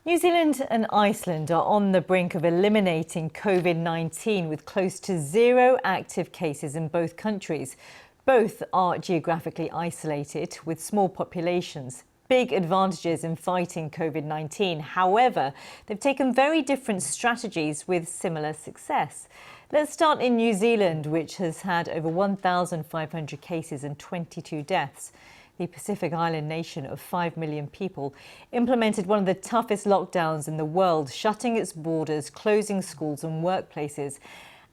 New Zealand and Iceland are on the brink of eliminating COVID-19 with close to zero active cases in both countries. Both are geographically isolated with small populations. Big advantages in fighting COVID-19. However, they've taken very different strategies with similar success. Let's start in New Zealand, which has had over 1,500 cases and 22 deaths. The Pacific Island nation of 5 million people implemented one of the toughest lockdowns in the world, shutting its borders, closing schools and workplaces.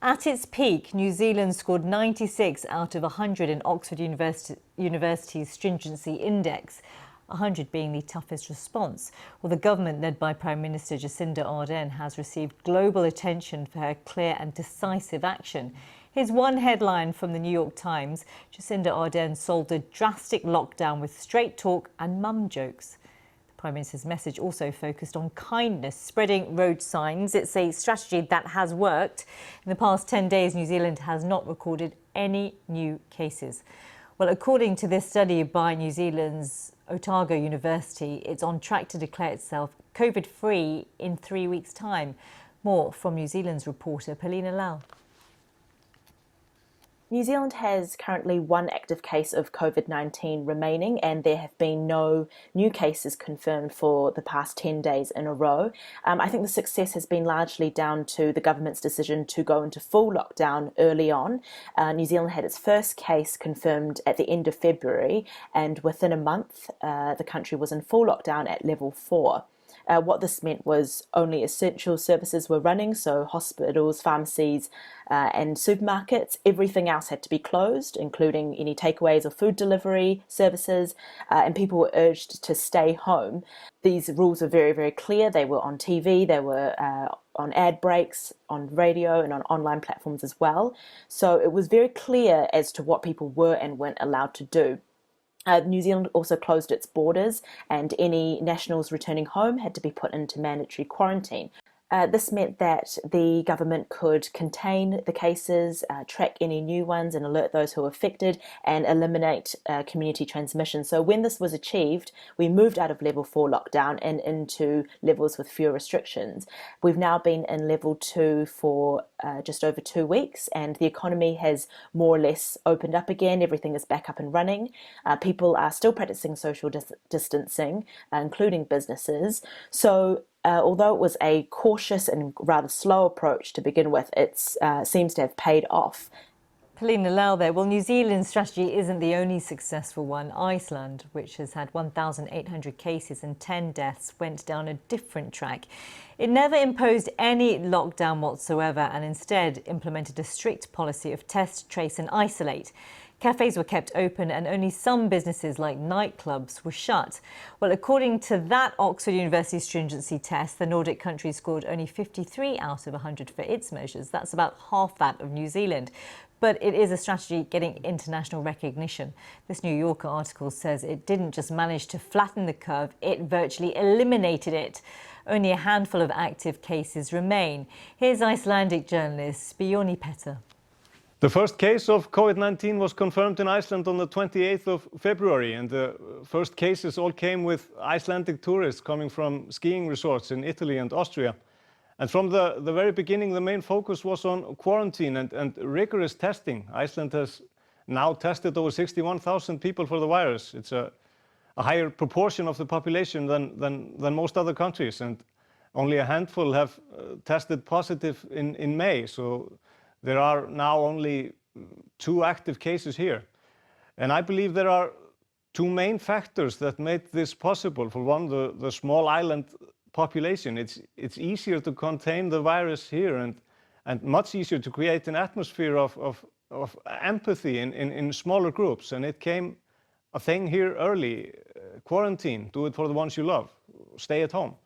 At its peak, New Zealand scored 96 out of 100 in Oxford University's stringency index, 100 being the toughest response. Well, the government, led by Prime Minister Jacinda Ardern, has received global attention for her clear and decisive action. Here's one headline from the New York Times. Jacinda Ardern solved a drastic lockdown with straight talk and mum jokes. The Prime Minister's message also focused on kindness, spreading road signs. It's a strategy that has worked. In the past 10 days, New Zealand has not recorded any new cases. Well, according to this study by New Zealand's Otago University, it's on track to declare itself COVID-free in 3 weeks' time. More from New Zealand's reporter, Paulina Lau. New Zealand has currently one active case of COVID-19 remaining, and there have been no new cases confirmed for the past 10 days in a row. I think the success has been largely down to the government's decision to go into full lockdown early on. New Zealand had its first case confirmed at the end of February, and within a month, the country was in full lockdown at level 4. What this meant was only essential services were running, so hospitals, pharmacies and supermarkets. Everything else had to be closed, including any takeaways or food delivery services, and people were urged to stay home. These rules were very, very clear. They were on TV, they were on ad breaks, on radio and on online platforms as well. So it was very clear as to what people were and weren't allowed to do. New Zealand also closed its borders, and any nationals returning home had to be put into mandatory quarantine. This meant that the government could contain the cases, track any new ones and alert those who were affected, and eliminate community transmission. So when this was achieved, we moved out of level 4 lockdown and into levels with fewer restrictions. We've now been in level 2 for just over 2 weeks, and the economy has more or less opened up again. Everything is back up and running. People are still practicing social distancing, including businesses. So although it was a cautious and rather slow approach to begin with, it seems to have paid off. Paulina Lau there. Well, New Zealand's strategy isn't the only successful one. Iceland, which has had 1,800 cases and 10 deaths, went down a different track. It never imposed any lockdown whatsoever and instead implemented a strict policy of test, trace and isolate. Cafes were kept open and only some businesses like nightclubs were shut. Well, according to that Oxford University stringency test, the Nordic countries scored only 53 out of 100 for its measures. That's about half that of New Zealand. But it is a strategy getting international recognition. This New Yorker article says it didn't just manage to flatten the curve, it virtually eliminated it. Only a handful of active cases remain. Here's Icelandic journalist Bjorni Petter. The first case of COVID-19 was confirmed in Iceland on the 28th of February, and the first cases all came with Icelandic tourists coming from skiing resorts in Italy and Austria. And from the very beginning, the main focus was on quarantine and rigorous testing. Iceland has now tested over 61,000 people for the virus. It's a higher proportion of the population than most other countries, and only a handful have tested positive in May. So there are now only 2 active cases here. And I believe there are 2 main factors that made this possible. For one, the small island population. It's easier to contain the virus here and much easier to create an atmosphere of empathy in smaller groups. And it came a thing here early, quarantine, do it for the ones you love, stay at home.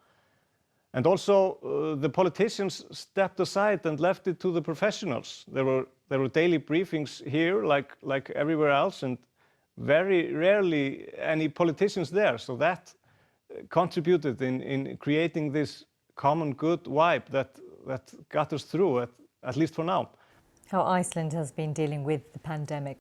And also, the politicians stepped aside and left it to the professionals. There were daily briefings here, like everywhere else, and very rarely any politicians there. So that contributed in creating this common good vibe that got us through, at least for now. How Iceland has been dealing with the pandemic.